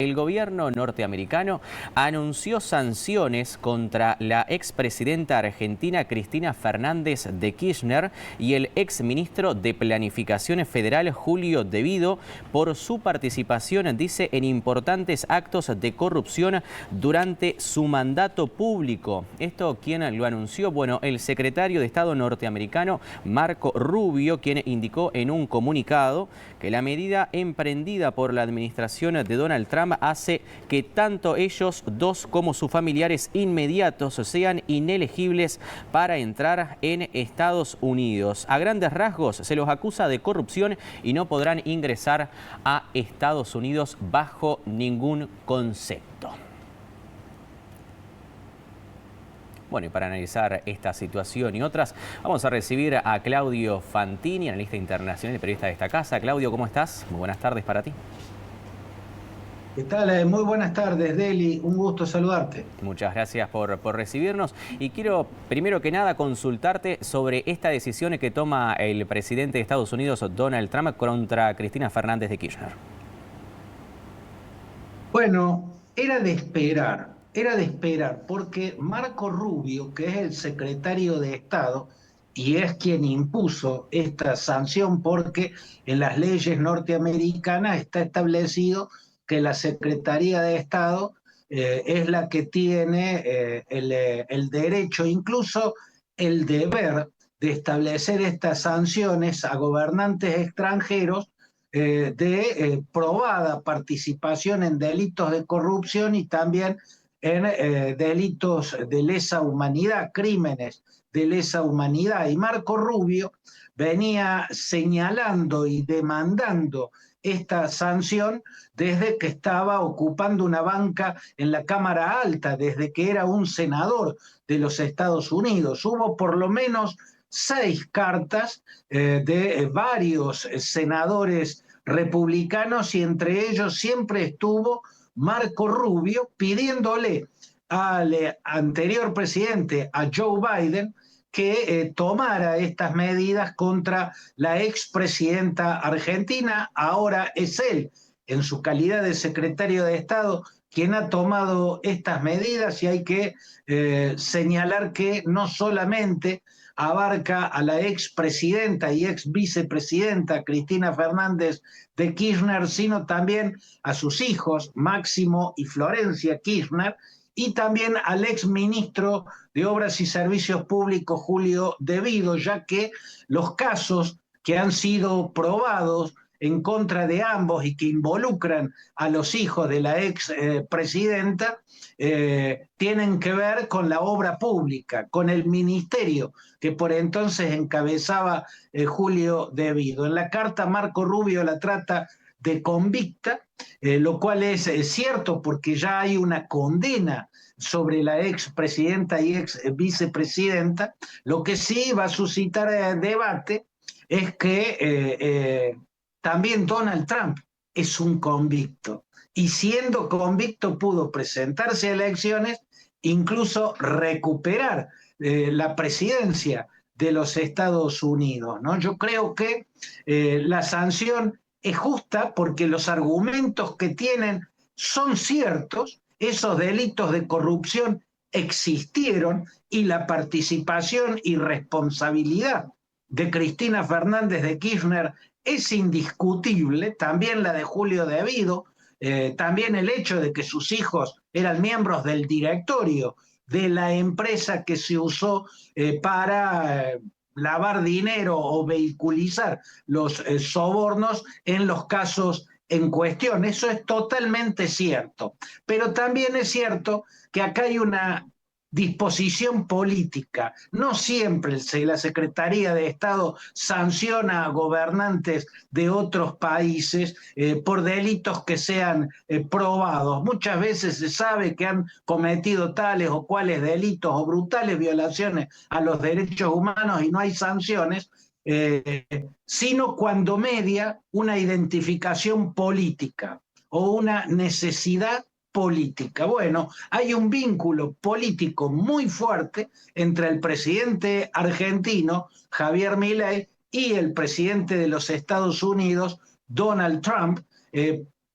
El gobierno norteamericano anunció sanciones contra la expresidenta argentina Cristina Fernández de Kirchner y el exministro de Planificación Federal Julio De Vido por su participación, dice, en importantes actos de corrupción durante su mandato público. ¿Esto quién lo anunció? Bueno, el secretario de Estado norteamericano Marco Rubio, quien indicó en un comunicado que la medida emprendida por la administración de Donald Trump hace que tanto ellos dos como sus familiares inmediatos sean inelegibles para entrar en Estados Unidos. A grandes rasgos se los acusa de corrupción y no podrán ingresar a Estados Unidos bajo ningún concepto. Bueno, y para analizar esta situación y otras, vamos a recibir a Claudio Fantini, analista internacional y periodista de esta casa. Claudio, ¿cómo estás? Muy buenas tardes para ti. ¿Qué tal? Muy buenas tardes, Deli. Un gusto saludarte. Muchas gracias por recibirnos. Y quiero, primero que nada, consultarte sobre esta decisión que toma el presidente de Estados Unidos, Donald Trump, contra Cristina Fernández de Kirchner. Bueno, era de esperar, porque Marco Rubio, que es el secretario de Estado, y es quien impuso esta sanción, porque en las leyes norteamericanas está establecido que la Secretaría de Estado es la que tiene el derecho, incluso el deber de establecer estas sanciones a gobernantes extranjeros de probada participación en delitos de corrupción y también en delitos de lesa humanidad, crímenes de lesa humanidad. Y Marco Rubio venía señalando y demandando esta sanción desde que estaba ocupando una banca en la Cámara Alta, desde que era un senador de los Estados Unidos. Hubo por lo menos 6 cartas de varios senadores republicanos y entre ellos siempre estuvo Marco Rubio pidiéndole al anterior presidente, a Joe Biden, que tomara estas medidas contra la expresidenta argentina. Ahora es él, en su calidad de secretario de Estado, quien ha tomado estas medidas y hay que señalar que no solamente abarca a la expresidenta y ex vicepresidenta Cristina Fernández de Kirchner, sino también a sus hijos, Máximo y Florencia Kirchner, y también al ex ministro de Obras y Servicios Públicos, Julio De Vido, ya que los casos que han sido probados en contra de ambos y que involucran a los hijos de la ex presidenta tienen que ver con la obra pública, con el ministerio que por entonces encabezaba Julio De Vido. En la carta Marco Rubio la trata de convicta, lo cual es cierto porque ya hay una condena sobre la ex presidenta y ex vicepresidenta. Lo que sí va a suscitar debate es que también Donald Trump es un convicto y siendo convicto pudo presentarse a elecciones, incluso recuperar la presidencia de los Estados Unidos, ¿no? Yo creo que la sanción es justa porque los argumentos que tienen son ciertos, esos delitos de corrupción existieron y la participación y responsabilidad de Cristina Fernández de Kirchner es indiscutible, también la de Julio De Vido, también el hecho de que sus hijos eran miembros del directorio de la empresa que se usó para lavar dinero o vehiculizar los sobornos en los casos en cuestión. Eso es totalmente cierto. Pero también es cierto que acá hay una disposición política. No siempre la Secretaría de Estado sanciona a gobernantes de otros países por delitos que sean probados. Muchas veces se sabe que han cometido tales o cuales delitos o brutales violaciones a los derechos humanos y no hay sanciones, sino cuando media una identificación política o una necesidad política. Bueno, hay un vínculo político muy fuerte entre el presidente argentino, Javier Milei, y el presidente de los Estados Unidos, Donald Trump,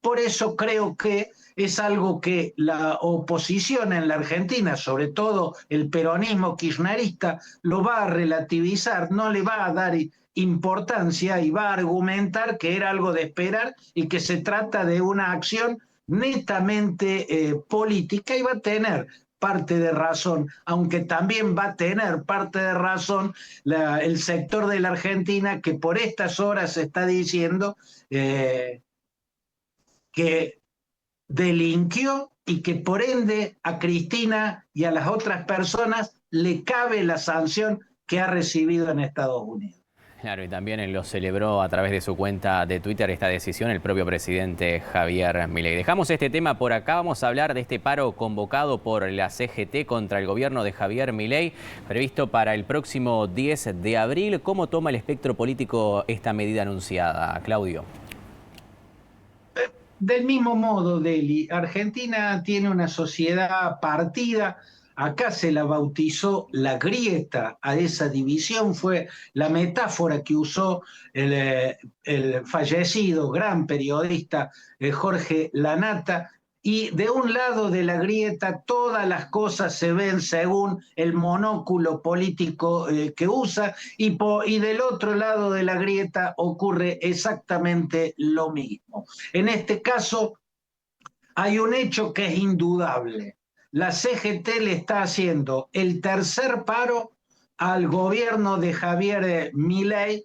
Por eso creo que es algo que la oposición en la Argentina, sobre todo el peronismo kirchnerista, lo va a relativizar, no le va a dar importancia y va a argumentar que era algo de esperar y que se trata de una acción netamente política, y va a tener parte de razón, aunque también va a tener parte de razón el sector de la Argentina que por estas horas está diciendo que delinquió y que por ende a Cristina y a las otras personas le cabe la sanción que ha recibido en Estados Unidos. Claro, y también lo celebró a través de su cuenta de Twitter esta decisión el propio presidente Javier Milei. Dejamos este tema por acá, vamos a hablar de este paro convocado por la CGT contra el gobierno de Javier Milei, previsto para el próximo 10 de abril. ¿Cómo toma el espectro político esta medida anunciada, Claudio? Del mismo modo, Deli, Argentina tiene una sociedad partida. Acá se la bautizó la grieta a esa división, fue la metáfora que usó el fallecido gran periodista Jorge Lanata. Y de un lado de la grieta todas las cosas se ven según el monóculo político que usa, y del otro lado de la grieta ocurre exactamente lo mismo. En este caso hay un hecho que es indudable. La CGT le está haciendo el tercer paro al gobierno de Javier Milei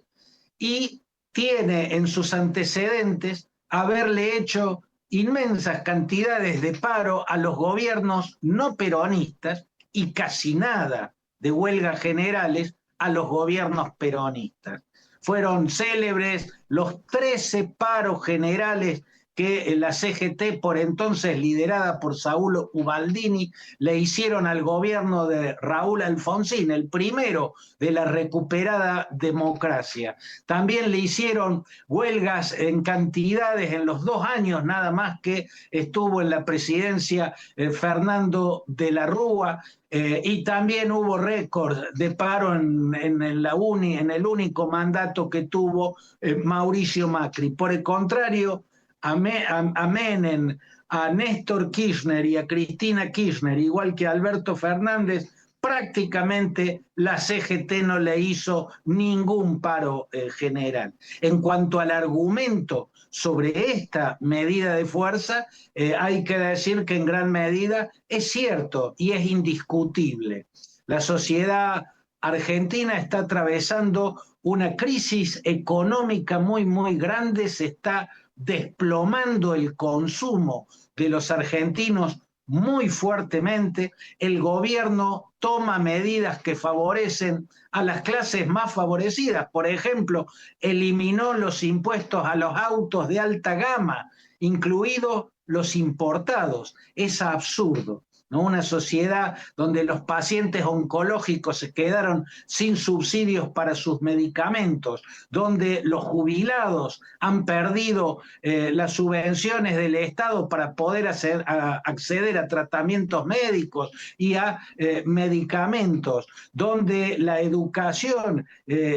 y tiene en sus antecedentes haberle hecho inmensas cantidades de paro a los gobiernos no peronistas y casi nada de huelgas generales a los gobiernos peronistas. Fueron célebres los 13 paros generales que la CGT, por entonces liderada por Saúl Ubaldini, le hicieron al gobierno de Raúl Alfonsín, el primero de la recuperada democracia. También le hicieron huelgas en cantidades en los 2 años nada más que estuvo en la presidencia Fernando de la Rúa, y también hubo récord de paro en el único mandato que tuvo Mauricio Macri. Por el contrario, a Menem, a Néstor Kirchner y a Cristina Kirchner, igual que a Alberto Fernández, prácticamente la CGT no le hizo ningún paro general. En cuanto al argumento sobre esta medida de fuerza, hay que decir que en gran medida es cierto y es indiscutible. La sociedad argentina está atravesando una crisis económica muy, muy grande, se está desplomando el consumo de los argentinos muy fuertemente. El gobierno toma medidas que favorecen a las clases más favorecidas. Por ejemplo, eliminó los impuestos a los autos de alta gama, incluidos los importados. Es absurdo, ¿no? Una sociedad donde los pacientes oncológicos se quedaron sin subsidios para sus medicamentos, donde los jubilados han perdido las subvenciones del Estado para poder acceder a tratamientos médicos y a medicamentos, donde la educación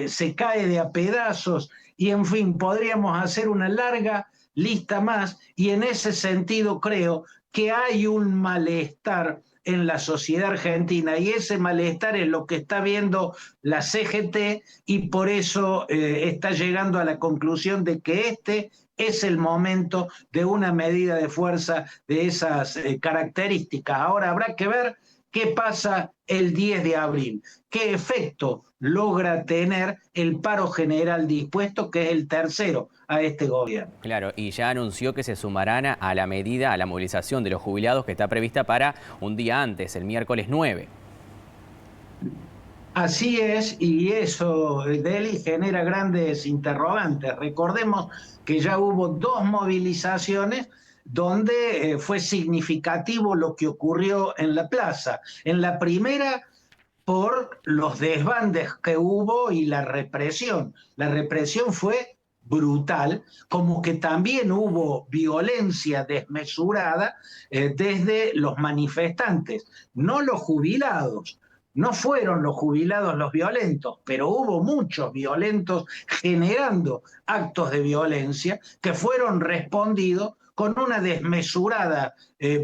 se cae de a pedazos, y en fin, podríamos hacer una larga lista más, y en ese sentido creo que hay un malestar en la sociedad argentina, y ese malestar es lo que está viendo la CGT, y por eso está llegando a la conclusión de que este es el momento de una medida de fuerza de esas características. Ahora habrá que ver qué pasa el 10 de abril, qué efecto logra tener el paro general dispuesto, que es el tercero a este gobierno. Claro, y ya anunció que se sumarán a la medida, a la movilización de los jubilados que está prevista para un día antes, el miércoles 9. Así es, y eso, Deli, genera grandes interrogantes. Recordemos que ya hubo 2 movilizaciones donde fue significativo lo que ocurrió en la plaza. En la primera, por los desbandes que hubo y la represión. La represión fue brutal, como que también hubo violencia desmesurada desde los manifestantes, no los jubilados. No fueron los jubilados los violentos, pero hubo muchos violentos generando actos de violencia que fueron respondidos con una desmesurada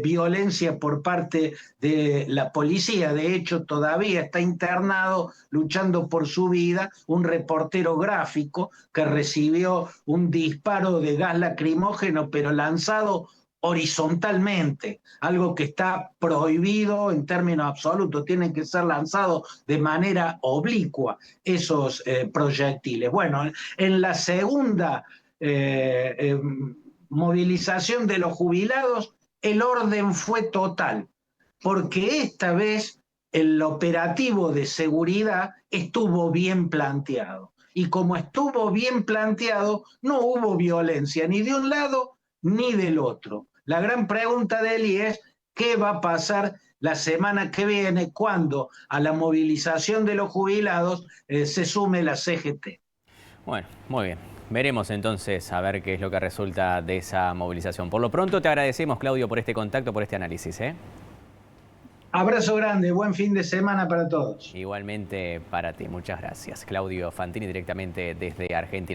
violencia por parte de la policía. De hecho, todavía está internado luchando por su vida un reportero gráfico que recibió un disparo de gas lacrimógeno, pero lanzado horizontalmente, algo que está prohibido en términos absolutos, tienen que ser lanzados de manera oblicua esos proyectiles. Bueno, en la segunda movilización de los jubilados, el orden fue total, porque esta vez el operativo de seguridad estuvo bien planteado. Y como estuvo bien planteado, no hubo violencia ni de un lado ni del otro. La gran pregunta de Eli es, ¿qué va a pasar la semana que viene cuando a la movilización de los jubilados se sume la CGT? Bueno, muy bien. Veremos entonces a ver qué es lo que resulta de esa movilización. Por lo pronto te agradecemos, Claudio, por este contacto, por este análisis, ¿eh? Abrazo grande, buen fin de semana para todos. Igualmente para ti, muchas gracias. Claudio Fantini directamente desde Argentina.